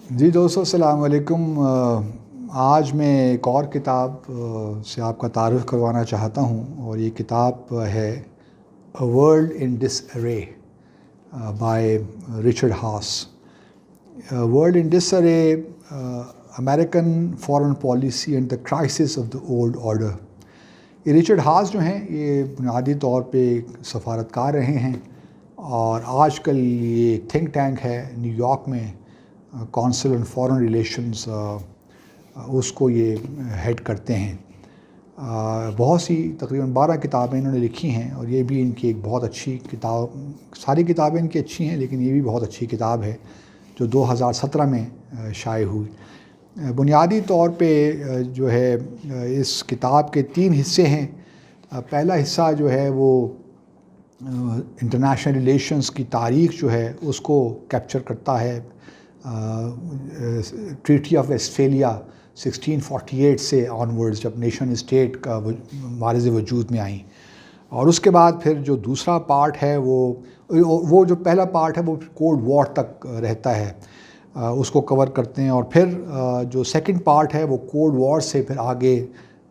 جی دوستو السلام علیکم۔ آج میں ایک اور کتاب سے آپ کا تعارف کروانا چاہتا ہوں، اور یہ کتاب ہے a world in disarray by Richard Haass. World in disarray, American foreign policy and the crisis of the old order. یہ رچرڈ ہاس جو ہیں یہ بنیادی طور پہ ایک سفارتکار رہے ہیں، اور آج کل یہ ایک تھنک ٹینک ہے نیو یارک میں، کونسل آن فارن ریلیشنز، اس کو یہ ہیڈ کرتے ہیں۔ بہت سی تقریباً 12 کتابیں انہوں نے لکھی ہیں، اور یہ بھی ان کی ایک بہت اچھی کتاب، ساری کتابیں ان کی اچھی ہیں لیکن یہ بھی بہت اچھی کتاب ہے جو 2017 میں شائع ہوئی۔ بنیادی طور پہ جو ہے اس کتاب کے 3 حصے ہیں۔ پہلا حصہ جو ہے وہ انٹرنیشنل ریلیشنز کی تاریخ جو ہے اس کو کیپچر کرتا ہے، ٹریٹی آف ویسٹفیلیا 1648 سے آنورڈز، جب نیشن اسٹیٹ کا معرض وجود میں آئیں۔ اور اس کے بعد پھر جو دوسرا پارٹ ہے وہ جو پہلا پارٹ ہے وہ کولڈ وار تک رہتا ہے، اس کو کور کرتے ہیں۔ اور پھر جو سیکنڈ پارٹ ہے وہ کولڈ وار سے پھر آگے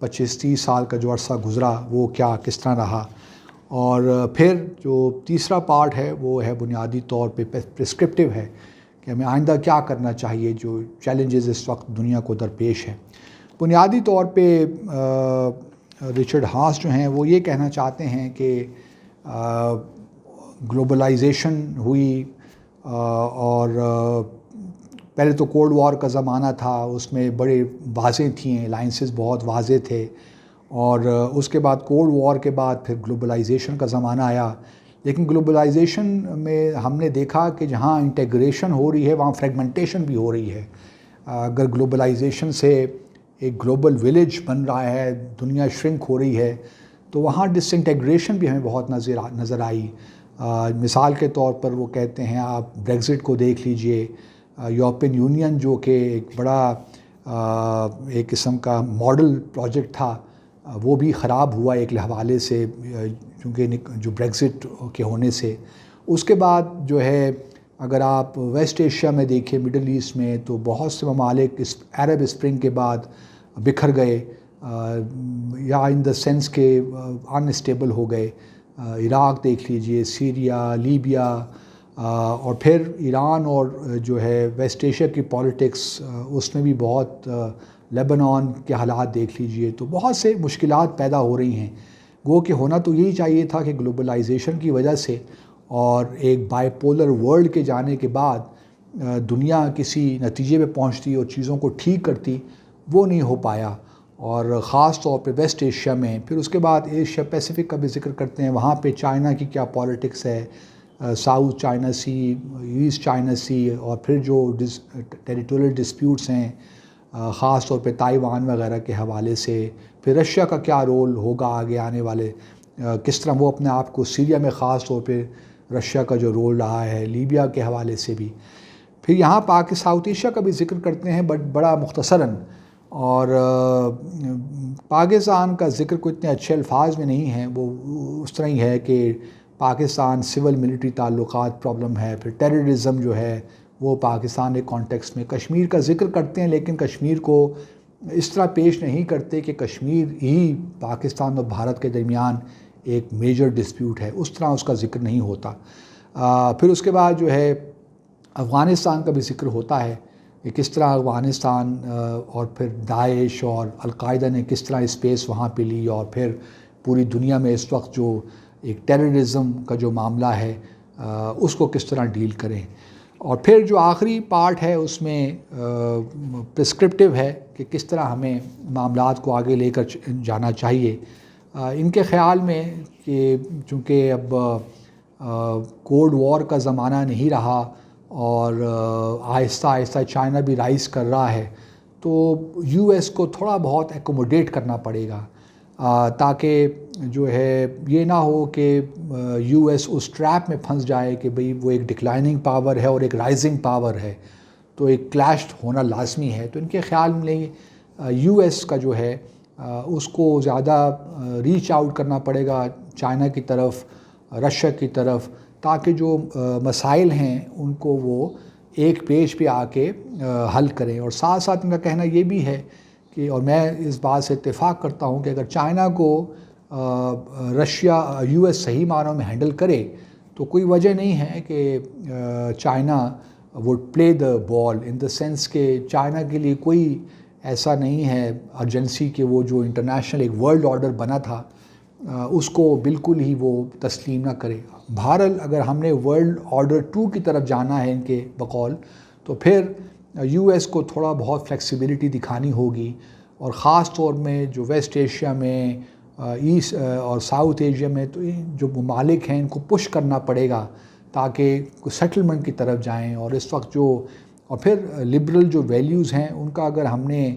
25-30 سال کا جو عرصہ گزرا وہ کس طرح رہا۔ اور پھر جو تیسرا پارٹ ہے وہ ہے بنیادی طور پہ پرسکرپٹیو ہے کہ ہمیں آئندہ کیا کرنا چاہیے، جو چیلنجز اس وقت دنیا کو درپیش ہے۔ بنیادی طور پہ رچرڈ ہاس جو ہیں وہ یہ کہنا چاہتے ہیں کہ گلوبلائزیشن ہوئی، اور پہلے تو کولڈ وار کا زمانہ تھا، اس میں بڑے واضح تھیں، الائنسز بہت واضح تھے، اور اس کے بعد کولڈ وار کے بعد پھر گلوبلائزیشن کا زمانہ آیا۔ لیکن گلوبلائزیشن میں ہم نے دیکھا کہ جہاں انٹیگریشن ہو رہی ہے وہاں فریگمنٹیشن بھی ہو رہی ہے۔ اگر گلوبلائزیشن سے ایک گلوبل ولیج بن رہا ہے، دنیا شرنک ہو رہی ہے، تو وہاں ڈس انٹیگریشن بھی ہمیں بہت نظر آئی۔ مثال کے طور پر وہ کہتے ہیں، آپ بریگزٹ کو دیکھ لیجئے، یورپین یونین جو کہ ایک بڑا ایک قسم کا ماڈل پروجیکٹ تھا، وہ بھی خراب ہوا ایک حوالے سے، چونکہ جو بریگزٹ کے ہونے سے۔ اس کے بعد جو ہے اگر آپ ویسٹ ایشیا میں دیکھیں، مڈل ایسٹ میں، تو بہت سے ممالک اس عرب اسپرنگ کے بعد بکھر گئے، یا ان دا سینس کہ ان اسٹیبل ہو گئے۔ عراق دیکھ لیجئے، سیریا، لیبیا، اور پھر ایران اور جو ہے ویسٹ ایشیا کی پالیٹکس، اس میں بھی بہت، لیبنان کے حالات دیکھ لیجئے، تو بہت سے مشکلات پیدا ہو رہی ہیں۔ گو کہ ہونا تو یہی چاہیے تھا کہ گلوبلائزیشن کی وجہ سے اور ایک بائی پولر ورلڈ کے جانے کے بعد دنیا کسی نتیجے پہ پہنچتی اور چیزوں کو ٹھیک کرتی، وہ نہیں ہو پایا۔ اور خاص طور پہ ویسٹ ایشیا میں، پھر اس کے بعد ایشیا پیسیفک کا بھی ذکر کرتے ہیں، وہاں پہ چائنا کی کیا پالیٹکس ہے، south China Sea, asset China Sea, اور پھر جو ٹیریٹوریل ڈسپیوٹس ہیں خاص طور پہ تائیوان وغیرہ کے حوالے سے، پھر رشیا کا کیا رول ہوگا آگے آنے والے، کس طرح وہ اپنے آپ کو سیریا میں خاص طور پہ رشیا کا جو رول رہا ہے، لیبیا کے حوالے سے بھی۔ پھر یہاں ساؤتھ ایشیا کا بھی ذکر کرتے ہیں بٹ بڑا مختصراً، اور پاکستان کا ذکر کوئی اتنے اچھے الفاظ میں نہیں ہے، وہ اس طرح ہی ہے کہ پاکستان سول ملٹری تعلقات پرابلم ہے، پھر ٹیررزم جو ہے وہ پاکستان کے کانٹیکس میں، کشمیر کا ذکر کرتے ہیں لیکن کشمیر کو اس طرح پیش نہیں کرتے کہ کشمیر ہی پاکستان اور بھارت کے درمیان ایک میجر ڈسپیوٹ ہے، اس طرح اس کا ذکر نہیں ہوتا۔ پھر اس کے بعد جو ہے افغانستان کا بھی ذکر ہوتا ہے کہ کس طرح افغانستان اور پھر داعش اور القاعدہ نے کس طرح اسپیس وہاں پہ لی، اور پھر پوری دنیا میں اس وقت جو ایک ٹیررزم کا جو معاملہ ہے اس کو کس طرح ڈیل کریں۔ اور پھر جو آخری پارٹ ہے اس میں پرسکرپٹیو ہے کہ کس طرح ہمیں معاملات کو آگے لے کر جانا چاہیے۔ ان کے خیال میں کہ چونکہ اب کولڈ وار کا زمانہ نہیں رہا، اور آہستہ آہستہ چائنا بھی رائز کر رہا ہے، تو یو ایس کو تھوڑا بہت ایکوموڈیٹ کرنا پڑے گا، تاکہ جو ہے یہ نہ ہو کہ یو ایس اس ٹریپ میں پھنس جائے کہ بھئی وہ ایک ڈکلائننگ پاور ہے اور ایک رائزنگ پاور ہے، تو ایک کلیش ہونا لازمی ہے۔ تو ان کے خیال میں یو ایس کا جو ہے اس کو زیادہ ریچ آؤٹ کرنا پڑے گا چائنا کی طرف، رشیا کی طرف، تاکہ جو مسائل ہیں ان کو وہ ایک پیج پہ آ کے حل کریں. اور ساتھ ساتھ ان کا کہنا یہ بھی ہے کہ، اور میں اس بات سے اتفاق کرتا ہوں، کہ اگر چائنا کو رشیا یو ایس صحیح معنوں میں ہینڈل کرے تو کوئی وجہ نہیں ہے کہ China would play the ball, in the sense کہ چائنا کے لیے کوئی ایسا نہیں ہے ارجنسی کہ وہ جو انٹرنیشنل ایک ورلڈ آرڈر بنا تھا اس کو بالکل ہی وہ تسلیم نہ کرے. بہرحال اگر ہم نے ورلڈ آرڈر 2 کی طرف جانا ہے ان کے بقول، تو پھر یو ایس کو تھوڑا بہت فلیکسیبلٹی دکھانی ہوگی، اور خاص طور میں جو ویسٹ ایشیا میں، ایسٹ اور ساؤتھ ایشیا میں، تو جو ممالک ہیں ان کو پش کرنا پڑے گا تاکہ سیٹلمنٹ کی طرف جائیں. اور اس وقت اور پھر لبرل جو ویلیوز ہیں ان کا اگر ہم نے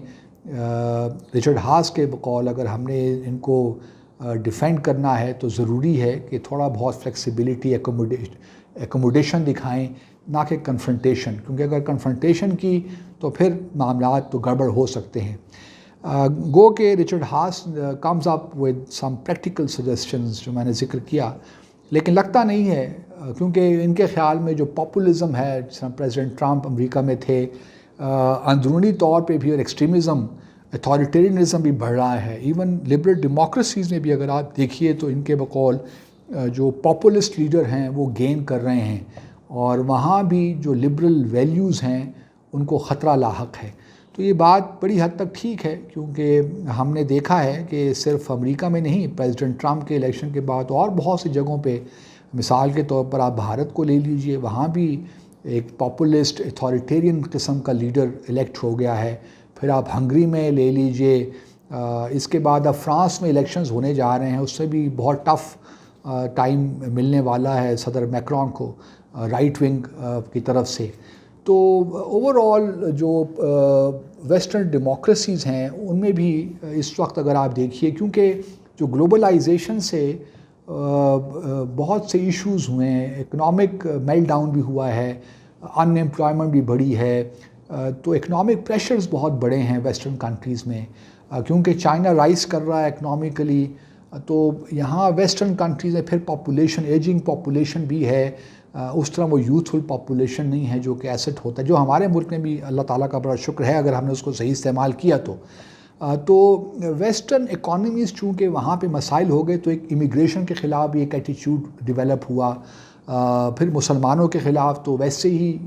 رچرڈ ہاس کے بقول اگر ہم نے ان کو ڈیفینڈ کرنا ہے تو ضروری ہے کہ تھوڑا بہت فلیکسیبلٹی، ایکوموڈیشن دکھائیں، نہ کہ کنفرنٹیشن، کیونکہ اگر کنفرنٹیشن کی تو پھر معاملات تو گڑبڑ ہو سکتے ہیں. گو کہ Richard Haass comes up with some practical suggestions جو میں نے ذکر کیا، لیکن لگتا نہیں ہے، کیونکہ ان کے خیال میں جو پاپولزم ہے، جس طرح پریزیڈنٹ ٹرمپ امریکہ میں تھے، اندرونی طور پہ بھی، اور ایکسٹریمزم، اتھارٹیرینزم بھی بڑھ رہا ہے. ایون لبرل ڈیموکریسیز میں بھی اگر آپ دیکھیے تو ان کے بقول جو پاپولسٹ لیڈر ہیں وہ گین کر رہے ہیں، اور وہاں بھی جو لبرل ویلیوز ہیں ان کو خطرہ لاحق ہے. تو یہ بات بڑی حد تک ٹھیک ہے، کیونکہ ہم نے دیکھا ہے کہ صرف امریکہ میں نہیں، پریزیڈنٹ ٹرمپ کے الیکشن کے بعد اور بہت سی جگہوں پہ، مثال کے طور پر آپ بھارت کو لے لیجئے، وہاں بھی ایک پاپولسٹ اتھارٹیرین قسم کا لیڈر الیکٹ ہو گیا ہے. پھر آپ ہنگری میں لے لیجئے، اس کے بعد اب فرانس میں الیکشنز ہونے جا رہے ہیں، اس سے بھی بہت ٹف ٹائم ملنے والا ہے صدر میکرون کو رائٹ ونگ کی طرف سے. تو اوور آل جو ویسٹرن ڈیموکریسیز ہیں ان میں بھی اس وقت اگر آپ دیکھیے، کیونکہ جو گلوبلائزیشن سے بہت سے ایشوز ہوئے ہیں، اکنامک میلٹ ڈاؤن بھی ہوا ہے، ان ایمپلائمنٹ بھی بڑھی ہے، تو اکنامک پریشرز بہت بڑے ہیں ویسٹرن کنٹریز میں، کیونکہ چائنا رائز کر رہا ہے اکنامکلی. تو یہاں ویسٹرن کنٹریز میں پھر پاپولیشن، ایجنگ پاپولیشن بھی ہے، اس طرح وہ یوتھفل پاپولیشن نہیں ہے جو کہ ایسٹ ہوتا ہے، جو ہمارے ملک میں بھی اللہ تعالیٰ کا بڑا شکر ہے اگر ہم نے اس کو صحیح استعمال کیا تو. تو ویسٹرن اکانومیز چونکہ وہاں پہ مسائل ہو گئے، تو ایک امیگریشن کے خلاف بھی ایک ایٹیچیوڈ ڈیولپ ہوا. پھر مسلمانوں کے خلاف تو ویسے ہی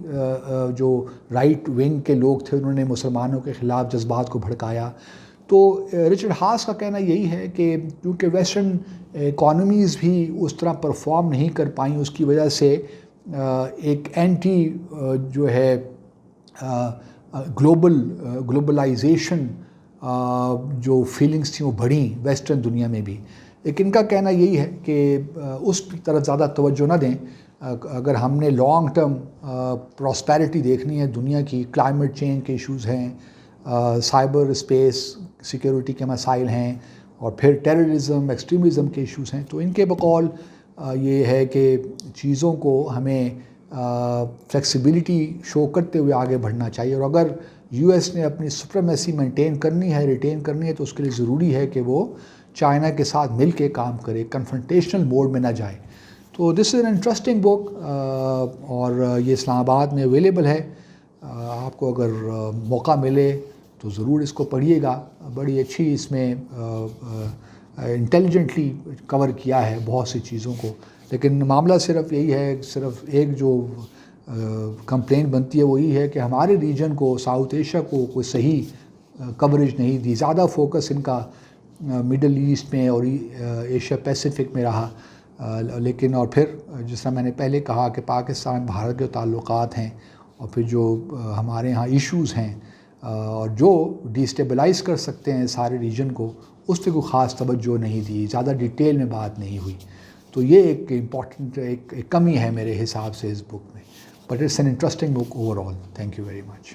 جو رائٹ ونگ کے لوگ تھے انہوں نے مسلمانوں کے خلاف جذبات کو بھڑکایا. تو رچرڈ ہاس کا کہنا یہی ہے کہ کیونکہ ویسٹرن اکانومیز بھی اس طرح پرفارم نہیں کر پائیں، اس کی وجہ سے ایک اینٹی جو ہے گلوبلائزیشن جو فیلنگز تھیں وہ بڑھیں ویسٹرن دنیا میں بھی. لیکن ان کا کہنا یہی ہے کہ اس کی طرف زیادہ توجہ نہ دیں. اگر ہم نے لانگ ٹرم پراسپیرٹی دیکھنی ہے دنیا کی، کلائمیٹ چینج کے ایشوز ہیں، سائبر اسپیس سیکیورٹی کے مسائل ہیں، اور پھر ٹیررزم، ایکسٹریمزم کے ایشوز ہیں، تو ان کے بقول یہ ہے کہ چیزوں کو ہمیں فلیکسیبلٹی شو کرتے ہوئے آگے بڑھنا چاہیے. اور اگر یو ایس نے اپنی سپریمیسی مینٹین کرنی ہے، ریٹین کرنی ہے، تو اس کے لیے ضروری ہے کہ وہ چائنا کے ساتھ مل کے کام کرے، کنفرنٹیشنل موڈ میں نہ جائے. تو دس از این انٹرسٹنگ بک، اور یہ اسلام آباد میں اویلیبل ہے. آپ کو اگر موقع ملے تو ضرور اس کو پڑھیے گا. بڑی اچھی اس میں انٹیلیجنٹلی کور کیا ہے بہت سی چیزوں کو. لیکن معاملہ صرف یہی ہے، صرف ایک جو کمپلین بنتی ہے وہ یہی ہے کہ ہمارے ریجن کو، ساؤتھ ایشیا کو کوئی صحیح کوریج نہیں دی. زیادہ فوکس ان کا مڈل ایسٹ میں اور ایشیا پیسیفک میں رہا. لیکن اور پھر جس طرح میں نے پہلے کہا کہ پاکستان بھارت کے تعلقات ہیں، اور پھر جو ہمارے ہاں ایشوز ہیں اور جو ڈیسٹیبلائز کر سکتے ہیں سارے ریجن کو، اس پہ کوئی خاص توجہ نہیں دی، زیادہ ڈیٹیل میں بات نہیں ہوئی. تو یہ ایک امپورٹنٹ ایک کمی ہے میرے حساب سے اس بک میں. But it's an interesting book overall. Thank you very much.